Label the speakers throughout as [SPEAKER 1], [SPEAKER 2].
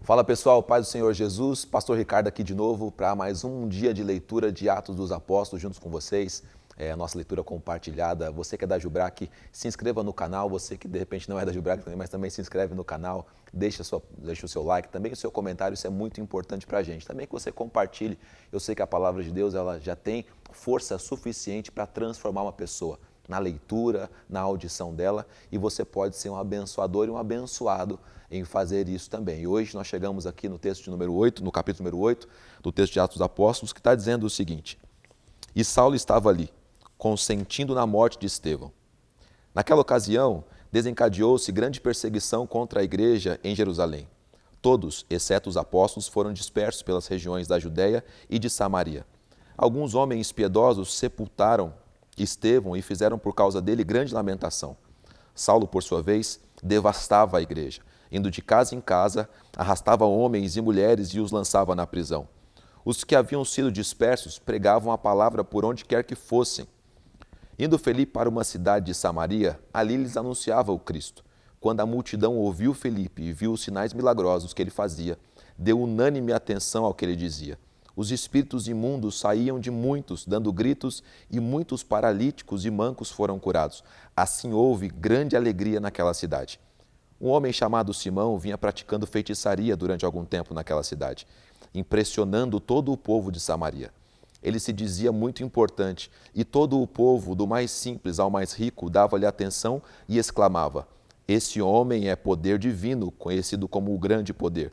[SPEAKER 1] Fala pessoal, paz do Senhor Jesus, Pastor Ricardo aqui de novo para mais um dia de leitura de Atos dos Apóstolos juntos com vocês. A nossa leitura compartilhada. Você que é da Jubrac, se inscreva no canal. Você que de repente não é da Jubrac também, mas também se inscreve no canal. Deixa o seu like, também o seu comentário, isso é muito importante para a gente. Também que você compartilhe. Eu sei que a palavra de Deus ela já tem força suficiente para transformar uma pessoa na leitura, na audição dela, e você pode ser um abençoador e um abençoado em fazer isso também. E hoje nós chegamos aqui no texto de número 8, no capítulo número 8 do texto de Atos dos Apóstolos, que está dizendo o seguinte: E Saulo estava ali, consentindo na morte de Estevão. Naquela ocasião, desencadeou-se grande perseguição contra a igreja em Jerusalém. Todos, exceto os apóstolos, foram dispersos pelas regiões da Judéia e de Samaria. Alguns homens piedosos sepultaram Estevão e fizeram por causa dele grande lamentação. Saulo, por sua vez, devastava a igreja. Indo de casa em casa, arrastava homens e mulheres e os lançava na prisão. Os que haviam sido dispersos pregavam a palavra por onde quer que fossem. Indo Felipe para uma cidade de Samaria, ali lhes anunciava o Cristo. Quando a multidão ouviu Felipe e viu os sinais milagrosos que ele fazia, deu unânime atenção ao que ele dizia. Os espíritos imundos saíam de muitos, dando gritos, e muitos paralíticos e mancos foram curados. Assim houve grande alegria naquela cidade. Um homem chamado Simão vinha praticando feitiçaria durante algum tempo naquela cidade, impressionando todo o povo de Samaria. Ele se dizia muito importante, e todo o povo, do mais simples ao mais rico, dava-lhe atenção e exclamava: Esse homem é poder divino, conhecido como o grande poder.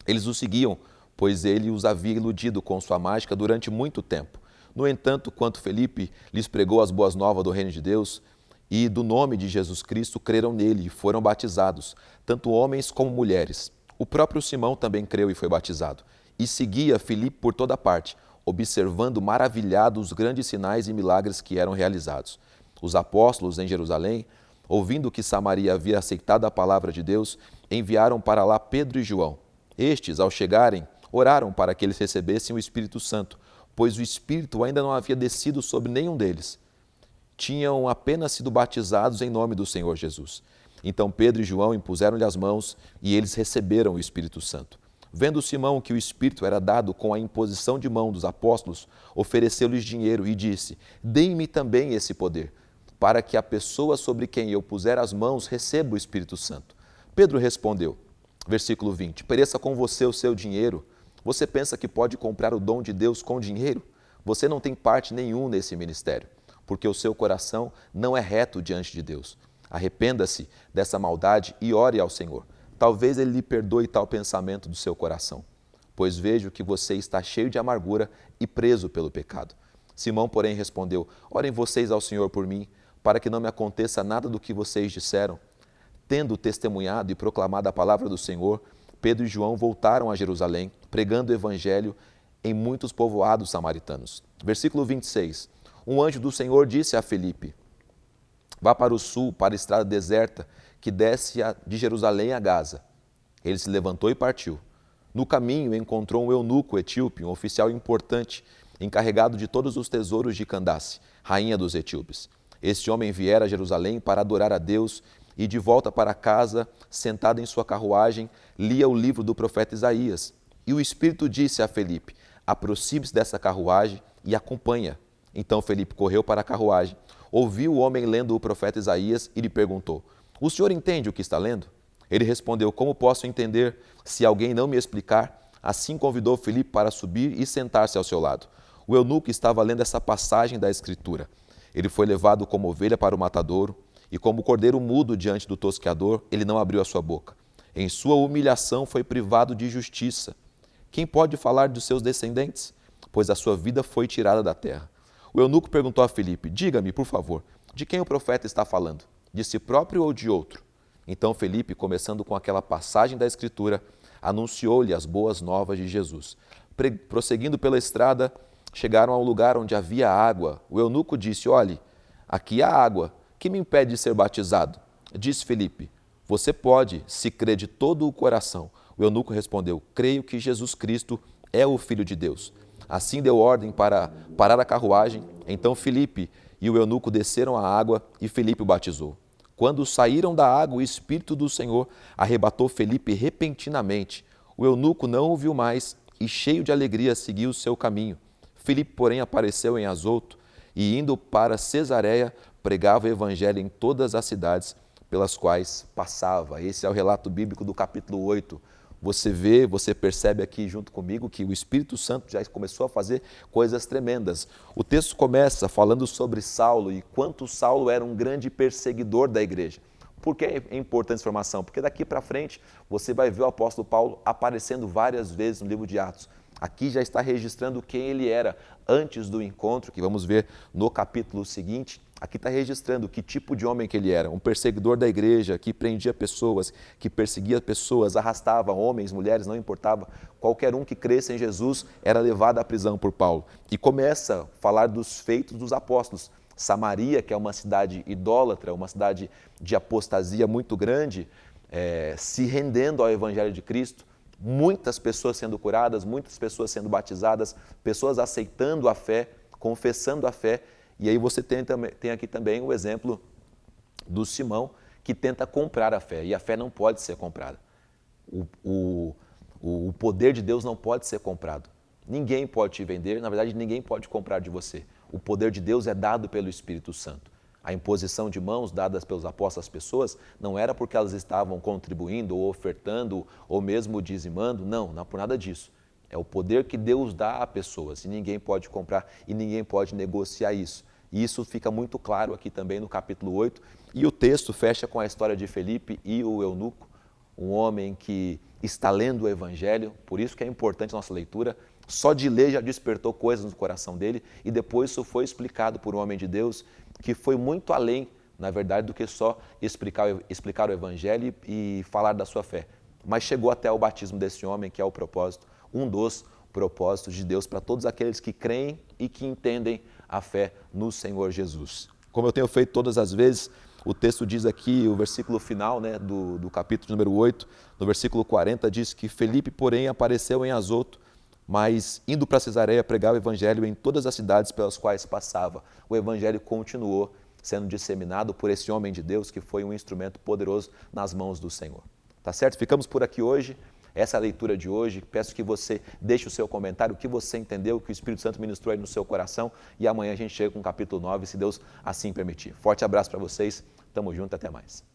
[SPEAKER 1] Eles o seguiam, pois ele os havia iludido com sua mágica durante muito tempo. No entanto, quando Felipe lhes pregou as boas novas do reino de Deus e do nome de Jesus Cristo, creram nele e foram batizados, tanto homens como mulheres. O próprio Simão também creu e foi batizado, e seguia Felipe por toda parte, observando maravilhado os grandes sinais e milagres que eram realizados. Os apóstolos em Jerusalém, ouvindo que Samaria havia aceitado a palavra de Deus, enviaram para lá Pedro e João. Estes, ao chegarem, oraram para que eles recebessem o Espírito Santo, pois o Espírito ainda não havia descido sobre nenhum deles. Tinham apenas sido batizados em nome do Senhor Jesus. Então Pedro e João impuseram-lhe as mãos e eles receberam o Espírito Santo. Vendo Simão que o Espírito era dado com a imposição de mão dos apóstolos, ofereceu-lhes dinheiro e disse: Deem-me também esse poder, para que a pessoa sobre quem eu puser as mãos receba o Espírito Santo. Pedro respondeu, versículo 20, Pereça com você o seu dinheiro. Você pensa que pode comprar o dom de Deus com dinheiro? Você não tem parte nenhum nesse ministério, porque o seu coração não é reto diante de Deus. Arrependa-se dessa maldade e ore ao Senhor. Talvez Ele lhe perdoe tal pensamento do seu coração, pois vejo que você está cheio de amargura e preso pelo pecado. Simão, porém, respondeu: Orem vocês ao Senhor por mim, para que não me aconteça nada do que vocês disseram. Tendo testemunhado e proclamado a palavra do Senhor, Pedro e João voltaram a Jerusalém, pregando o evangelho em muitos povoados samaritanos. Versículo 26. Um anjo do Senhor disse a Felipe: Vá para o sul, para a estrada deserta, que desce de Jerusalém a Gaza. Ele se levantou e partiu. No caminho encontrou um eunuco etíope, um oficial importante, encarregado de todos os tesouros de Candace, rainha dos etíopes. Este homem viera a Jerusalém para adorar a Deus e, de volta para casa, sentado em sua carruagem, lia o livro do profeta Isaías. E o Espírito disse a Felipe: Aproxime-se dessa carruagem e acompanha. Então Felipe correu para a carruagem, ouviu o homem lendo o profeta Isaías e lhe perguntou: O senhor entende o que está lendo? Ele respondeu: Como posso entender se alguém não me explicar? Assim convidou Felipe para subir e sentar-se ao seu lado. O eunuco estava lendo essa passagem da Escritura. Ele foi levado como ovelha para o matadouro, e como cordeiro mudo diante do tosqueador, ele não abriu a sua boca. Em sua humilhação foi privado de justiça. Quem pode falar dos seus descendentes? Pois a sua vida foi tirada da terra. O eunuco perguntou a Felipe: Diga-me, por favor, de quem o profeta está falando? De si próprio ou de outro? Então Felipe, começando com aquela passagem da Escritura, anunciou-lhe as boas novas de Jesus. Prosseguindo pela estrada, chegaram ao lugar onde havia água. O eunuco disse: Olhe, aqui há água. Que me impede de ser batizado? Disse Felipe: Você pode, se crê de todo o coração. O eunuco respondeu: Creio que Jesus Cristo é o Filho de Deus. Assim deu ordem para parar a carruagem. Então Felipe e o eunuco desceram à água e Felipe o batizou. Quando saíram da água, o Espírito do Senhor arrebatou Felipe repentinamente. O eunuco não o viu mais e, cheio de alegria, seguiu o seu caminho. Filipe, porém, apareceu em Azoto e, indo para Cesareia, pregava o evangelho em todas as cidades pelas quais passava. Esse é o relato bíblico do capítulo 8. Você vê, você percebe aqui junto comigo que o Espírito Santo já começou a fazer coisas tremendas. O texto começa falando sobre Saulo e quanto Saulo era um grande perseguidor da igreja. Por que é importante essa informação? Porque daqui para frente você vai ver o apóstolo Paulo aparecendo várias vezes no livro de Atos. Aqui já está registrando quem ele era antes do encontro, que vamos ver no capítulo seguinte. Aqui está registrando que tipo de homem que ele era, um perseguidor da igreja, que prendia pessoas, que perseguia pessoas, arrastava homens, mulheres, não importava. Qualquer um que cresça em Jesus era levado à prisão por Paulo. E começa a falar dos feitos dos apóstolos. Samaria, que é uma cidade idólatra, uma cidade de apostasia muito grande, se rendendo ao evangelho de Cristo, muitas pessoas sendo curadas, muitas pessoas sendo batizadas, pessoas aceitando a fé, confessando a fé. E aí você tem aqui também o exemplo do Simão, que tenta comprar a fé, e a fé não pode ser comprada. O poder de Deus não pode ser comprado. Ninguém pode te vender, na verdade ninguém pode comprar de você. O poder de Deus é dado pelo Espírito Santo. A imposição de mãos dadas pelos apóstolos às pessoas não era porque elas estavam contribuindo ou ofertando ou mesmo dizimando, não por nada disso. É o poder que Deus dá a pessoas e ninguém pode comprar e ninguém pode negociar isso. E isso fica muito claro aqui também no capítulo 8. E o texto fecha com a história de Felipe e o eunuco, um homem que está lendo o Evangelho, por isso que é importante a nossa leitura. Só de ler já despertou coisas no coração dele e depois isso foi explicado por um homem de Deus que foi muito além, na verdade, do que só explicar o Evangelho e falar da sua fé. Mas chegou até o batismo desse homem, que é o propósito, um dos propósitos de Deus para todos aqueles que creem e que entendem a fé no Senhor Jesus. Como eu tenho feito todas as vezes, o texto diz aqui, o versículo final do capítulo número 8, no versículo 40, diz que Felipe, porém, apareceu em Azoto, mas indo para Cesareia pregava o evangelho em todas as cidades pelas quais passava. O evangelho continuou sendo disseminado por esse homem de Deus que foi um instrumento poderoso nas mãos do Senhor. Tá certo? Ficamos por aqui hoje. Essa é a leitura de hoje. Peço que você deixe o seu comentário, o que você entendeu, o que o Espírito Santo ministrou aí no seu coração. E amanhã a gente chega com o capítulo 9, se Deus assim permitir. Forte abraço para vocês. Tamo junto, até mais.